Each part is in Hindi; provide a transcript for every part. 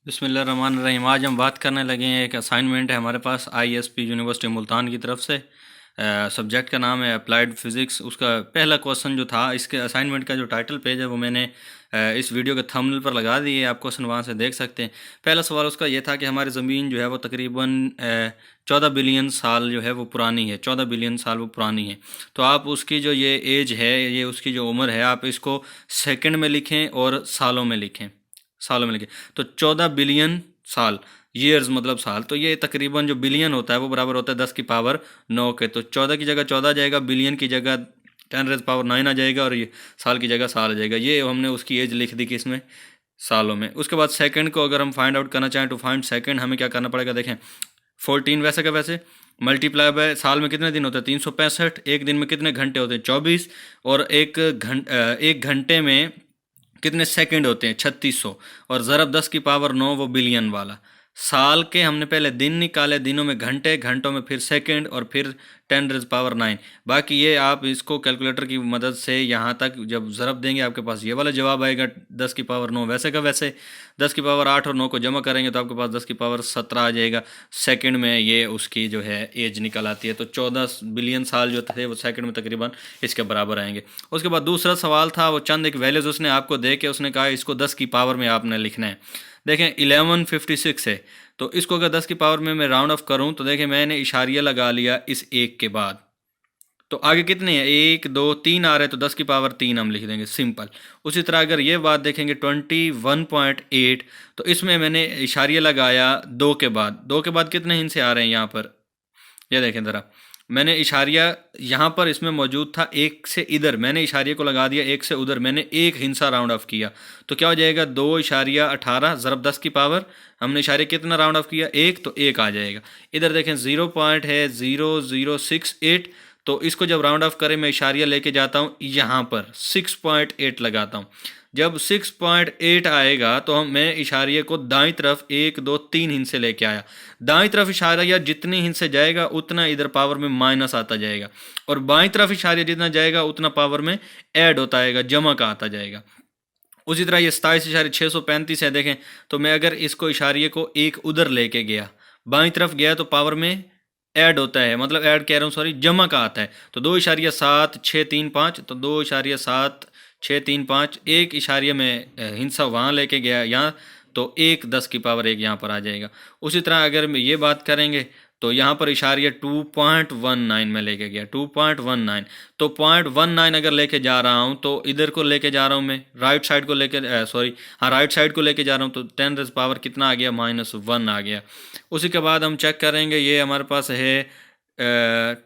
बिस्मिल्लाहिर्रहमानिर्रहीम। आज हम बात करने लगे हैं, एक असाइनमेंट है हमारे पास आईएसपी यूनिवर्सिटी मुल्तान की तरफ से। सब्जेक्ट का नाम है अप्लाइड फ़िज़िक्स। उसका पहला क्वेश्चन जो था, इसके असाइनमेंट का जो टाइटल पेज है वो मैंने इस वीडियो के थंबनेल पर लगा दी है। आप क्वेश्चन वहाँ से देख सकते हैं। पहला सवाल उसका ये था कि हमारी ज़मीन जो है वो तकरीबन 14 बिलियन साल जो है वो पुरानी है। 14 बिलियन साल वो पुरानी है। तो आप उसकी जो ये एज है, ये उसकी जो उम्र है, आप इसको सेकंड में लिखें और सालों में लिखें। सालों में लिखें तो 14 बिलियन साल, ईयर्स मतलब साल, तो ये तकरीबन जो बिलियन होता है वो बराबर होता है 10 की पावर 9 के। तो 14 की जगह 14 आ जाएगा, बिलियन की जगह 10 की पावर 9 आ जाएगा, और ये साल की जगह साल आ जाएगा। ये हमने उसकी एज लिख दी कि इसमें सालों में। उसके बाद सेकंड को अगर हम फाइंड आउट करना चाहें, टू फाइंड सेकंड हमें क्या करना पड़ेगा, देखें 14 वैसे का वैसे मल्टीप्लाई बाय साल में कितने दिन होते हैं 365, एक दिन में कितने घंटे होते हैं 24, और एक घंटे में कितने सेकंड होते हैं 3600, और ज़रब 10 की पावर 9 वो बिलियन वाला। साल के हमने पहले दिन निकाले, दिनों में घंटे, घंटों में फिर सेकंड, और फिर 10 की पावर 9। बाकी ये आप इसको कैलकुलेटर की मदद से यहाँ तक जब ज़रब देंगे आपके पास ये वाला जवाब आएगा 10 की पावर 9 वैसे का वैसे। 10 की पावर 8 और 9 को जमा करेंगे तो आपके पास 10 की पावर 17 आ जाएगा। सेकंड में ये उसकी जो है एज निकल आती है। तो 14 बिलियन साल जो थे वो सेकंड में तकरीबन इसके बराबर आएंगे। उसके बाद दूसरा सवाल था, वो चंद एक वैल्यूज़ उसने आपको दे के उसने कहा इसको 10 की पावर में आपने लिखना है। देखें 1156 है, तो इसको अगर 10 की पावर में मैं राउंड ऑफ करूं तो देखें मैंने इशारिया लगा लिया इस एक के बाद। तो आगे कितने हैं, 1 2 3 आ रहे हैं, तो 10 की पावर 3 हम लिख देंगे, सिंपल। उसी तरह अगर ये बात देखेंगे 21.8, तो इसमें मैंने इशारिया लगाया 2 के बाद कितने हिंसे आ रहे हैं यहाँ पर, ये देखें ज़रा। मैंने इशारिया यहाँ पर इसमें मौजूद था एक से इधर, मैंने इशारिया को लगा दिया एक से उधर, मैंने एक हिंसा राउंड ऑफ किया, तो क्या हो जाएगा 2 इशारिया 18 ज़रब 10 की पावर, हमने इशारिया कितना राउंड ऑफ किया एक, तो एक आ जाएगा। इधर देखें 0 पॉइंट है 0068, तो इसको जब राउंड ऑफ करें मैं इशारिया लेके जाता हूँ यहाँ पर 6.8 लगाता हूँ। जब 6.8 आएगा तो मैं इशारिये को दाईं तरफ 1 2 3 हिंसे लेके आया। दाईं तरफ इशारिया जितने हिंसे जाएगा उतना इधर पावर में माइनस आता जाएगा, और बाईं तरफ इशारिया जितना जाएगा उतना पावर में ऐड होता आएगा, जमा का आता जाएगा। उसी तरह ये 27,635 है, देखें तो मैं अगर इसको इशारिये को एक उधर लेके गया, बाईं तरफ गया, तो पावर में ऐड होता है, मतलब ऐड कह रहा हूँ सॉरी, जमा का आता है। तो 2.7 6 3 5, तो 2.7 6 3 5, एक इशारिया में हिंसा वहाँ लेके गया यहाँ, तो एक 10 की पावर 1 यहाँ पर आ जाएगा। उसी तरह अगर मैं ये बात करेंगे तो यहाँ पर इशारिया 2.19 में लेके गया, 2.19, तो 0.19 अगर लेके जा रहा हूँ तो इधर को लेके जा रहा हूँ मैं, राइट साइड को लेके सॉरी हाँ राइट साइड को लेके जा रहा हूँ, तो 10 पावर कितना आ गया -1 आ गया। उसी के बाद हम चेक करेंगे, ये हमारे पास है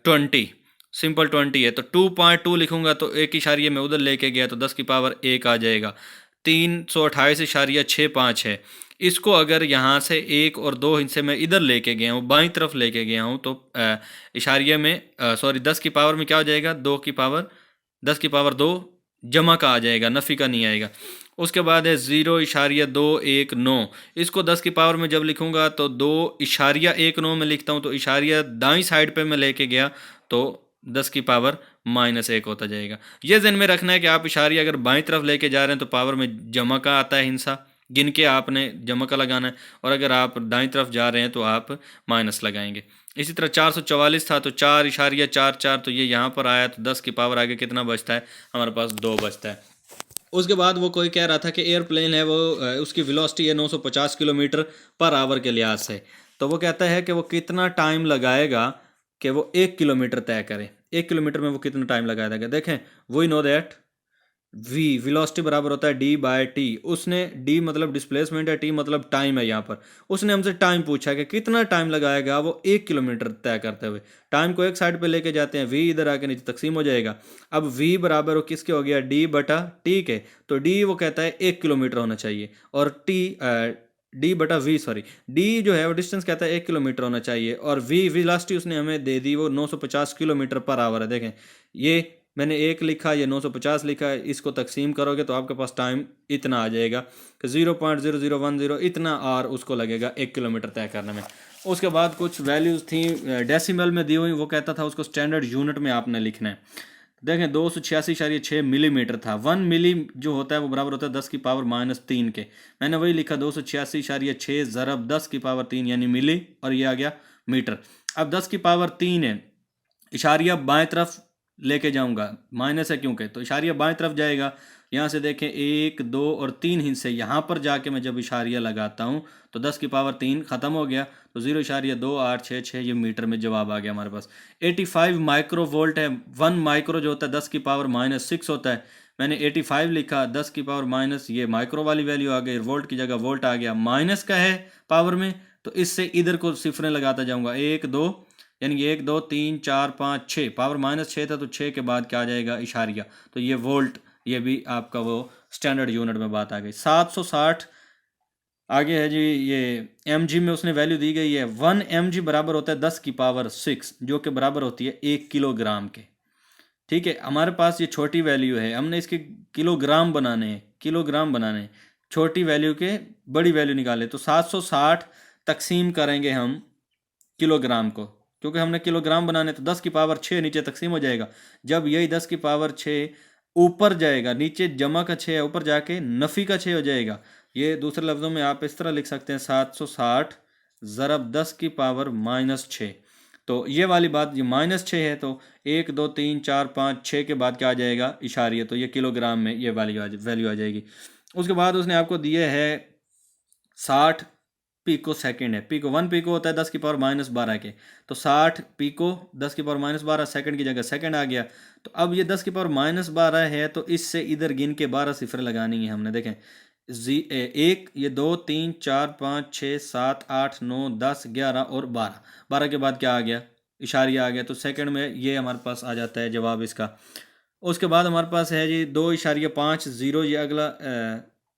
20, सिंपल 20 है, तो 2.2 लिखूंगा तो एक इशारिया में उधर लेके गया, तो 10 की पावर 1 आ जाएगा। 328.65 है, इसको अगर यहाँ से एक और दो हिस्से में इधर लेके गया हूँ, बाईं तरफ लेके गया हूँ, तो इशारिया में सॉरी 10 की पावर में क्या हो जाएगा, 10 की पावर 2 जमा का आ जाएगा, नफ़ी का नहीं आएगा। उसके बाद है 0.219, इसको 10 की पावर में जब लिखूंगा तो 2.19 में लिखता हूँ, तो इशारिया दाईं साइड पे मैं लेके गया तो 10 की पावर -1 होता जाएगा। ये ध्यान में रखना है कि आप इशारिया अगर बाईं तरफ लेके जा रहे हैं तो पावर में जमा का आता है, हिंसा गिन के आपने जमा का लगाना है, और अगर आप दाईं तरफ जा रहे हैं तो आप माइनस लगाएंगे। इसी तरह 444 था, तो 4.44, तो ये यहाँ पर आया, तो 10 की पावर आगे कितना बचता है, हमारे पास 2 बचता है। उसके बाद वो कोई कह रहा था कि एयरप्लेन है वो उसकी वेलोसिटी है 950 किलोमीटर पर आवर के लिहाज से, तो वो कहता है कि वो कितना टाइम लगाएगा कि वो 1 किलोमीटर तय करे, 1 किलोमीटर में वो कितना टाइम लगाएगा। देखें we know that v velocity बराबर होता है d/t, उसने d मतलब डिस्प्लेसमेंट है, t मतलब टाइम है। यहाँ पर उसने हमसे टाइम पूछा कि कितना टाइम लगाएगा वो 1 किलोमीटर तय करते हुए। टाइम को एक साइड पे लेके जाते हैं, v इधर आके नीचे तकसीम हो जाएगा। अब v बराबर हो किसके हो गया, d/t के, तो d वो कहता है 1 किलोमीटर होना चाहिए, और d/v सॉरी d जो है वो डिस्टेंस कहता है 1 किलोमीटर होना चाहिए, और v वेलोसिटी उसने हमें दे दी वो 950 किलोमीटर पर आवर है। देखें ये मैंने 1 लिखा, ये 950 लिखा है, इसको तकसीम करोगे तो आपके पास टाइम इतना आ जाएगा कि 0.0010 इतना आर उसको लगेगा 1 किलोमीटर तय करने में। उसके बाद कुछ वैल्यूज़ थी डेसिमल में दी हुई, वो कहता था उसको स्टैंडर्ड यूनिट में आपने लिखना है। देखें 286.6 मिलीमीटर था। 1 मिली जो होता है वो बराबर होता है 10 की पावर -3 के। मैंने वही लिखा 286.6 ज़रब 10 की पावर 3 यानी मिली, और ये आ गया मीटर। अब 10 की पावर 3 है, इशारिया बाएं तरफ लेके जाऊंगा, माइनस है क्योंकि, तो इशारिया बाएं तरफ जाएगा। यहाँ से देखें 1 2 और 3 हिस्से, यहाँ पर जाके मैं जब इशारिया लगाता हूँ तो 10 की पावर 3 ख़त्म हो गया, तो 0.2866 ये मीटर में जवाब आ गया हमारे पास। 85 माइक्रो वोल्ट है। 1 माइक्रो जो होता है 10 की पावर -6 होता है। मैंने 85 लिखा, 10 की पावर माइनस, ये माइक्रो वाली वैल्यू आ गई, वोल्ट की जगह वोल्ट आ गया, माइनस का है पावर में, तो इससे इधर को सिफरें लगाता जाऊंगा, 1 2, यानी 1 2 3 4 5 6, पावर -6 था तो 6 के बाद क्या आ जाएगा इशारिया, तो ये वोल्ट, ये भी आपका वो स्टैंडर्ड यूनिट में बात आ गई। 760 आगे है जी, ये mg में उसने वैल्यू दी गई है। 1 mg बराबर होता है 10 की पावर 6, जो कि बराबर होती है 1 किलोग्राम के। ठीक है, हमारे पास ये छोटी वैल्यू है, हमने इसके किलोग्राम बनाने हैं, किलोग्राम बनाने हैं, छोटी वैल्यू के बड़ी वैल्यू निकाले, तो 760 तकसीम करेंगे हम किलोग्राम को, क्योंकि हमने किलोग्राम बनाने, तो 10 की पावर 6 नीचे तकसीम हो जाएगा। जब यही 10 की पावर 6 ऊपर जाएगा, नीचे जमा का 6 है, ऊपर जाके नफ़ी का 6 हो जाएगा। ये दूसरे लफ्ज़ों में आप इस तरह लिख सकते हैं 760 ज़रब 10 की पावर -6। तो ये वाली बात, ये -6 है, तो 1 2 3 4 5 6 के बाद क्या आ जाएगा इशारिया, तो ये किलोग्राम में ये वैल्यू आ जाएगी। उसके बाद उसने आपको दिए है 60 पिको सेकंड है। पिको 1 पिको होता है 10 की पावर -12 के, तो 60 पिको 10 की पावर -12 सेकंड की जगह सेकंड आ गया। तो अब ये 10 की पावर -12 है, तो इससे इधर गिन के 12 सिफर लगानी है हमने। देखें 1, ये 2 3 4 5 6 7 8 9 10 11 और 12, 12 के बाद क्या आ गया इशारिया आ गया, तो सेकंड में ये हमारे पास आ जाता है जवाब इसका। उसके बाद हमारे पास है जी 2.50, ये अगला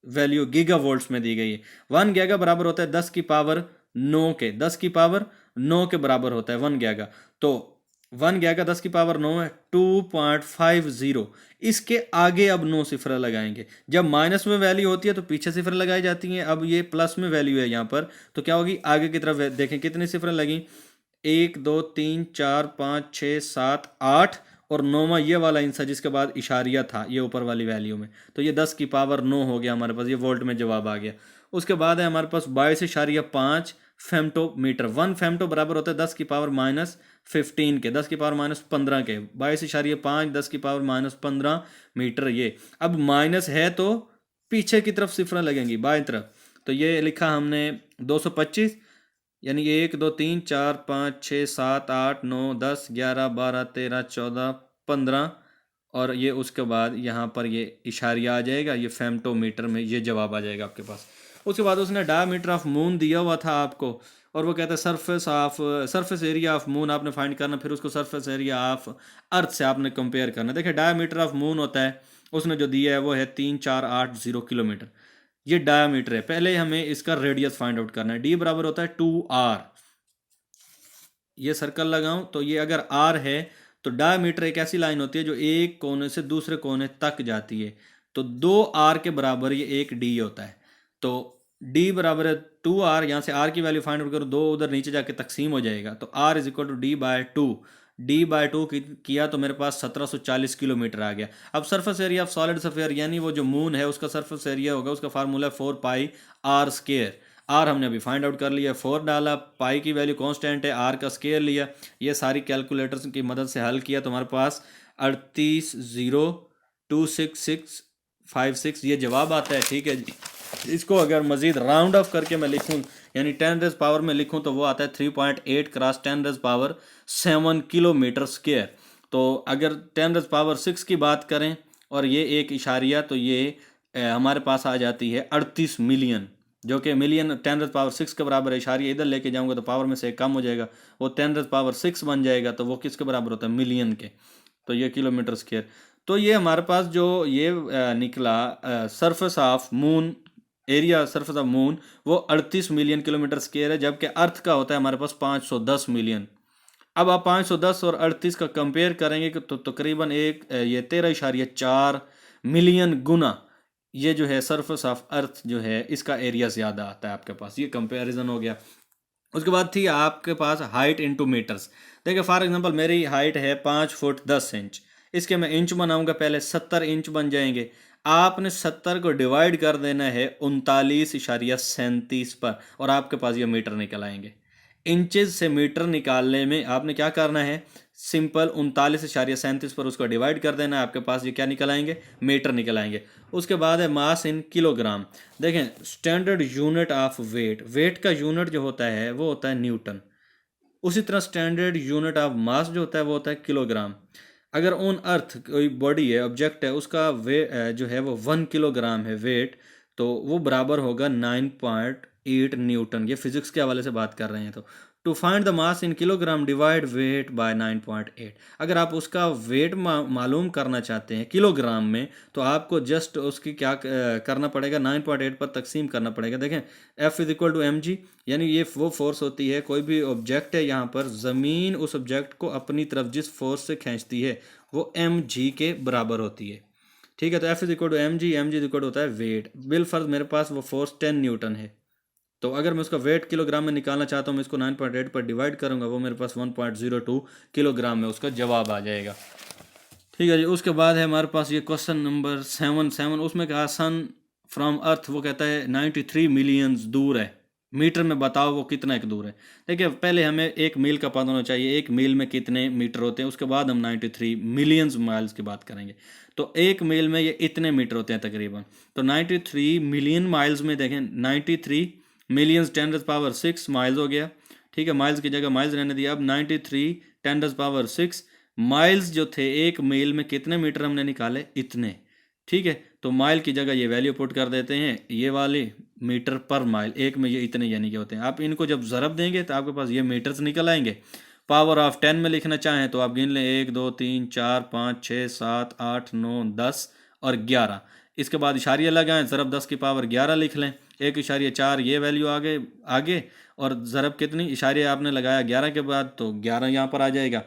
वैल्यू गीगा वोल्ट्स में दी गई है। 1 गीगा बराबर होता है 10 की पावर 9 के, 10 की पावर 9 के बराबर होता है 1 गीगा। तो 1 गीगा 10 की पावर 9 है, 2.50। इसके आगे अब 9 सिफर लगाएंगे। जब माइनस में वैल्यू होती है तो पीछे सिफर लगाई जाती हैं, अब ये प्लस में वैल्यू है यहाँ पर, तो क्या होगी आगे की तरफ देखें कितनी सिफर लगी, 1 2 3 4 5 6 7 8 और 9वां ये वाला इंसा जिसके बाद इशारिया था ये ऊपर वाली वैल्यू में, तो ये 10 की पावर 9 हो गया हमारे पास, ये वोल्ट में जवाब आ गया। उसके बाद है हमारे पास 22.5 फेम्टोमीटर। 1 फेम्टो बराबर होता है 10 की पावर -15 के, 10 की पावर -15 के, 22.5 10 की पावर -15 मीटर। ये अब माइनस है तो पीछे की तरफ सिफर लगेंगी बाएं तरफ, तो ये लिखा हमने 225, यानी 1 2 3 4 5 6 7 8 9 10 11 12 13 14 15, और ये उसके बाद यहाँ पर ये इशारिया आ जाएगा, ये फेम्टोमीटर में ये जवाब आ जाएगा आपके पास। उसके बाद उसने डायमीटर ऑफ मून दिया हुआ था आपको, और वो कहता है सरफेस एरिया ऑफ मून आपने फाइंड करना, फिर उसको सरफेस एरिया ऑफ अर्थ से आपने कंपेयर करना। देखिए डायमीटर ऑफ मून होता है, उसने जो दिया है वो है 3480 किलोमीटर, ये डायमीटर है। पहले हमें इसका रेडियस फाइंड आउट करना है, डी बराबर होता है 2r, ये सर्कल लगाऊं तो ये अगर r है तो डायमीटर एक ऐसी लाइन होती है जो एक कोने से दूसरे कोने तक जाती है, तो 2r के बराबर ये एक d होता है। तो d बराबर है 2r, यहाँ से r की वैल्यू फाइंड आउट करो, 2 उधर नीचे जाके तकसीम हो जाएगा, तो r is equal to d/2, d/2 किया तो मेरे पास 1740 किलोमीटर आ गया। अब surface area of solid sphere यानी वो जो मून है उसका सरफेस एरिया होगा, उसका फार्मूला है 4πr²। आर हमने अभी फाइंड आउट कर लिया, 4 डाला, पाई की वैल्यू कांस्टेंट है, आर का स्केयर लिया, ये सारी कैलकुलेटर्स की मदद से हल किया तो हमारे पास 38026656 ये जवाब आता है। ठीक है जी, इसको अगर मजीद राउंड ऑफ करके मैं लिखूं यानी 10 रेज पावर में लिखूं तो वो आता है 3.8 cross 10 raise power 7 kilometre square. तो अगर 10 रेज पावर 6 की बात करें और ये एक इशारिया, तो ये हमारे पास आ जाती है 38 मिलियन, जो कि मिलियन 10 रेज पावर 6 के बराबर है। इशारिया इधर लेके जाऊंगा तो पावर में से कम हो जाएगा, वो 10 रेज पावर 6 बन जाएगा, तो वो किसके बराबर होता है मिलियन के, तो ये किलोमीटर स्क्वायर। तो ये हमारे पास जो ये निकला surface of moon, area surface of moon वो 38 मिलियन किलोमीटर स्क्वायर है, जबकि अर्थ का होता है हमारे पास 510 मिलियन। अब आप 510 और 38 का कंपेयर करेंगे तो तकरीबन एक ये 13.4 मिलियन गुना ये जो है सरफेस ऑफ अर्थ जो है इसका एरिया ज़्यादा आता है आपके पास, ये कंपैरिजन हो गया। उसके बाद थी आपके पास हाइट इनटू मीटर्स। देखिए फॉर एग्जांपल मेरी हाइट है 5 फुट 10 इंच, इसके मैं इंच बनाऊंगा, पहले 70 इंच बन जाएंगे। आपने 70 को डिवाइड कर देना है 39.37 पर और आपके पास ये मीटर निकल आएंगे। इंचेस से मीटर निकालने में आपने क्या करना है, सिंपल 39.37 पर उसको डिवाइड कर देना है, आपके पास ये क्या निकल आएंगे, मीटर निकल आएंगे। उसके बाद है मास इन किलोग्राम। देखें standard unit of weight, weight का यूनिट जो होता है वो होता है न्यूटन। उसी तरह स्टैंडर्ड यूनिट ऑफ मास जो होता है वो होता है किलोग्राम। अगर ऑन अर्थ कोई बॉडी है, ऑब्जेक्ट है, उसका वे जो है वो 1 किलोग्राम है वेट, तो वो बराबर होगा 9.8 न्यूटन। ये फिजिक्स के हवाले से बात कर रहे हैं। तो to find the mass in kilogram divide weight by 9.8। अगर आप उसका वेट मालूम करना चाहते हैं किलोग्राम में, तो आपको जस्ट उसकी क्या करना पड़ेगा, 9.8 पर तकसीम करना पड़ेगा। देखें F is equal to m g, यानी ये वो फोर्स होती है, कोई भी ऑब्जेक्ट है यहाँ पर, ज़मीन उस ऑब्जेक्ट को अपनी तरफ जिस फोर्स से खींचती है वो एम जी के बराबर होती है। ठीक है, तो F is equal to m g is equal होता है वेट। बिल फर्ज मेरे पास वो फोर्स 10 न्यूटन है, तो अगर मैं उसका वेट किलोग्राम में निकालना चाहता हूँ, मैं इसको 9.8 पर डिवाइड करूंगा, वो मेरे पास 1.02 किलोग्राम में उसका जवाब आ जाएगा। ठीक है जी। उसके बाद है हमारे पास ये क्वेश्चन नंबर 7, उसमें कहा सन फ्रॉम अर्थ, वो कहता है 93 मिलियंस दूर है, मीटर में बताओ वो कितना एक दूर है। देखिए पहले हमें एक मील का पता होना चाहिए, एक मील में कितने मीटर होते हैं, उसके बाद हम 93 मिलियंस माइल्स की बात करेंगे। तो एक मील में ये इतने मीटर होते हैं तकरीबन। तो 93 मिलियन माइल्स में देखें 93 मिलियंस 10⁻6 माइल्स हो गया। ठीक है, माइल्स की जगह माइल्स रहने दिया। अब 93 10⁻6 माइल्स जो थे, एक मील में कितने मीटर हमने निकाले, इतने। ठीक है, तो माइल की जगह ये वैल्यू पुट कर देते हैं, ये वाली मीटर पर माइल, एक में ये इतने यानी कि होते हैं। आप इनको जब ज़रब देंगे तो आपके पास ये मीटर्स निकल आएंगे। पावर ऑफ 10 में लिखना चाहें तो आप गिन लें 1 2 3 4 5 6 7 8 9 10 और 11। इसके बाद इशारिया लगाएं, ज़रब 10 की पावर 11 लिख लें, 1.4 ये वैल्यू आगे आगे, और ज़रब कितनी इशारिया आपने लगाया 11 के बाद, तो 11 यहाँ पर आ जाएगा।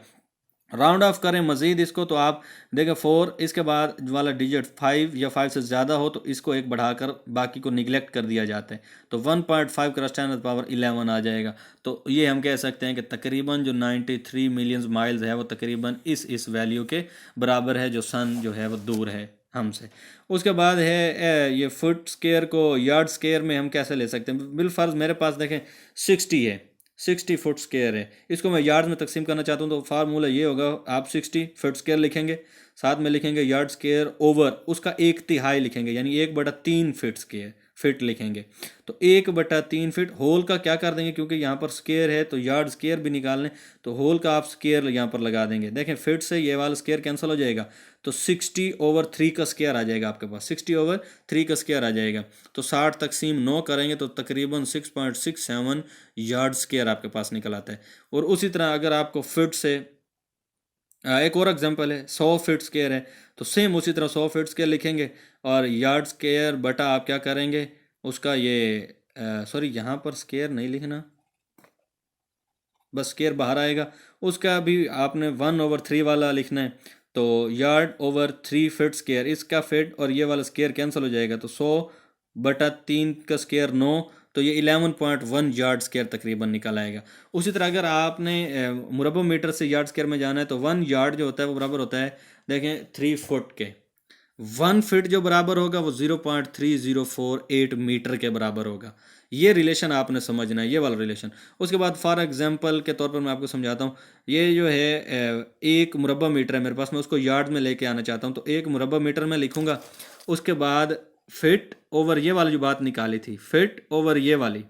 राउंड ऑफ करें मज़ीद इसको, तो आप देखें 4, इसके बाद वाला डिजिट 5 या 5 से ज़्यादा हो तो इसको एक बढ़ाकर बाकी को निगलेक्ट कर दिया जाता है, तो 1.5 क्रॉस 10⁻11 आ जाएगा। तो ये हम कह सकते हैं कि तकरीबन जो 93 मिलियन माइल्स है वो तकरीबन इस वैल्यू के बराबर है, जो सन जो है वो दूर है हमसे। उसके बाद है ये फुट स्केयर को यार्ड स्केयर में हम कैसे ले सकते हैं। बिलफर्ज मेरे पास देखें 60 है, 60 फुट स्केयर है, इसको मैं यार्ड में तकसीम करना चाहता हूँ, तो फार्मूला ये होगा, आप 60 फुट स्केयर लिखेंगे, साथ में लिखेंगे यार्ड स्केयर ओवर उसका 1/3 लिखेंगे, यानी 1/3 फीट स्केयर फिट लिखेंगे। तो 1/3 फिट होल का क्या कर देंगे, क्योंकि यहाँ पर स्केयर है तो यार्ड स्केयर भी निकाल लें, तो होल का आप स्केयर यहाँ पर लगा देंगे। देखें फिट से ये वाला स्केयर कैंसिल हो जाएगा, तो 60/3 का स्केयर आ जाएगा आपके पास, 60/3 का स्केयर आ जाएगा। तो 60 तकसीम 9 करेंगे तो तकरीबन 6.67 यार्ड स्केयर आपके पास निकल आता है। और उसी तरह अगर आपको फिट से एक और एग्जांपल है 100 फीट स्केयर है, तो सेम उसी तरह 100 फीट स्केयर लिखेंगे और यार्ड स्केयर बटा आप क्या करेंगे उसका ये सॉरी यहाँ पर स्केयर नहीं लिखना, बस स्केयर बाहर आएगा, उसका भी आपने 1/3 वाला लिखना है। तो यार्ड/3 फीट स्केयर, इसका फीट और ये वाला स्केयर कैंसिल हो जाएगा, तो 100/3 का स्केयर 9, तो ये 11.1 यार्ड स्केयर तकरीबन निकल आएगा। उसी तरह अगर आपने मुरब्बा मीटर से यार्ड स्केयर में जाना है तो 1 यार्ड जो होता है वो बराबर होता है, देखें 3 फुट के, 1 फीट जो बराबर होगा वो 0.3048 मीटर के बराबर होगा। ये रिलेशन आपने समझना है, ये वाला रिलेशन। उसके बाद फॉर एग्जांपल के तौर पर मैं आपको समझाता हूँ, ये जो है एक मुरब्बा मीटर है मेरे पास, मैं उसको यार्ड में लेके आना चाहता हूँ, तो एक मुरब्बा मीटर में लिखूंगा। उसके बाद फिट ओवर ये वाली जो बात निकाली थी, फिट ओवर ये वाली,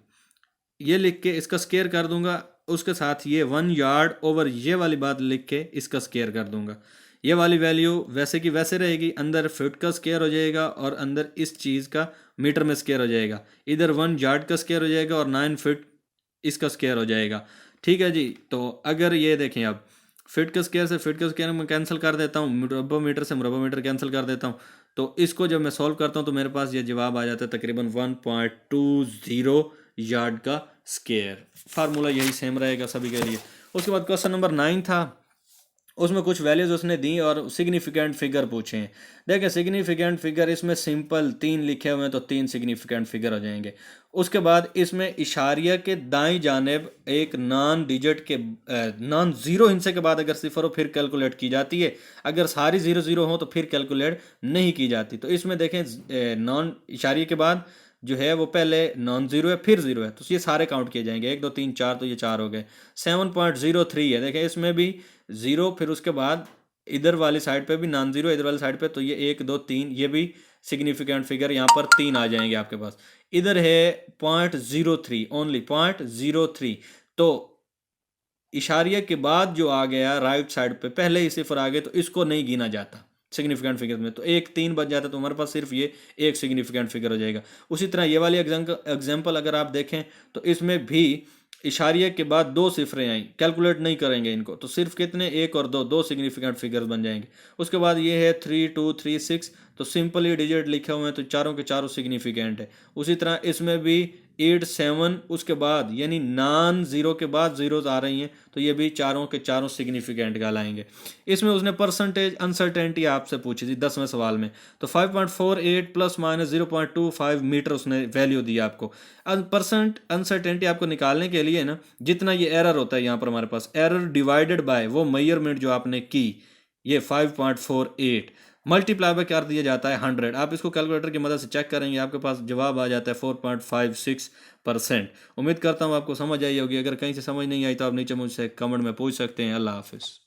ये लिख के इसका स्केयर कर दूंगा, उसके साथ ये 1 यार्ड ओवर ये वाली बात लिख के इसका स्केयर कर दूंगा। ये वाली वैल्यू वैसे की वैसे रहेगी, अंदर फिट का स्केयर हो जाएगा और अंदर इस चीज़ का मीटर में स्केयर हो जाएगा, इधर 1 यार्ड का स्केयर हो जाएगा और 9 फिट इसका स्केयर हो जाएगा। ठीक है जी। तो अगर ये देखें अब फिट का स्केयर से फिट का स्केयर मैं कैंसिल कर देता हूँ, मुरब्बा मीटर से मुरब्बा मीटर कैंसिल कर देता हूँ, तो इसको जब मैं सॉल्व करता हूँ तो मेरे पास ये जवाब आ जाता है तकरीबन 1.20 यार्ड का स्केयर। फार्मूला यही सेम रहेगा सभी के लिए। उसके बाद क्वेश्चन नंबर 9 था, उसमें कुछ वैल्यूज उसने दी और सिग्निफिकेंट फिगर पूछे हैं। देखें सिग्निफिकेंट फिगर इसमें सिंपल 3 लिखे हुए हैं तो 3 सिग्निफिकेंट फिगर हो जाएंगे। उसके बाद इसमें इशारिया के दाईं जानिब एक नॉन डिजिट के नॉन ज़ीरो हिस्से के बाद अगर सिफर हो फिर कैलकुलेट की जाती है, अगर सारी ज़ीरो ज़ीरो हो तो फिर कैलकुलेट नहीं की जाती। तो इसमें देखें नॉन इशारिया के बाद जो है वो पहले नॉन ज़ीरो है फिर ज़ीरो है, तो ये सारे काउंट किए जाएंगे, 1 2 3 4, तो ये 4 हो गए। 7.03 है, देखें इसमें भी ज़ीरो फिर उसके बाद इधर वाली साइड पे भी नॉन ज़ीरो, इधर वाली साइड पे, तो ये 1 2 3, ये भी सिग्निफिकेंट फिगर यहाँ पर 3 आ जाएंगे आपके पास। इधर है 0.03, ओनली 0.03, तो इशारिया के बाद जो आ गया राइट साइड पे पहले ही सिफर आ गए तो इसको नहीं गिना जाता सिग्निफिकेंट फिगर में, तो 1 3 बच जाता है तो हमारे पास सिर्फ ये एक सिग्निफिकेंट फिगर हो जाएगा। उसी तरह ये वाली एग्जाम्पल अगर आप देखें तो इसमें भी इशारिया के बाद 2 सिफरें आई, कैलकुलेट नहीं करेंगे इनको, तो सिर्फ कितने 1 और 2 सिग्निफिकेंट फिगर्स बन जाएंगे। उसके बाद ये है 3 2 3 6, तो सिंपली डिजिट लिखे हुए हैं तो चारों के चारों सिग्निफिकेंट है। उसी तरह इसमें भी 8 7, उसके बाद यानी नॉन ज़ीरो के बाद ज़ीरोज़ आ रही हैं तो ये भी चारों के चारों सिग्निफिकेंट कहलाएंगे। इसमें उसने परसेंटेज अनसर्टेनिटी आपसे पूछी थी 10वें सवाल में, तो 5.48 प्लस माइनस 0.25 मीटर उसने वैल्यू दी आपको। परसेंट अनसर्टेनिटी आपको निकालने के लिए ना जितना ये एरर होता है यहाँ पर हमारे पास एरर डिवाइडेड बाय वो मेजरमेंट जो आपने की, ये 5.48 मल्टीप्लाई बाय कर दिया जाता है 100। आप इसको कैलकुलेटर की मदद से चेक करेंगे, आपके पास जवाब आ जाता है 4.56%। उम्मीद करता हूँ आपको समझ आई होगी, अगर कहीं से समझ नहीं आई तो आप नीचे मुझसे कमेंट में पूछ सकते हैं। अल्लाह हाफिज़।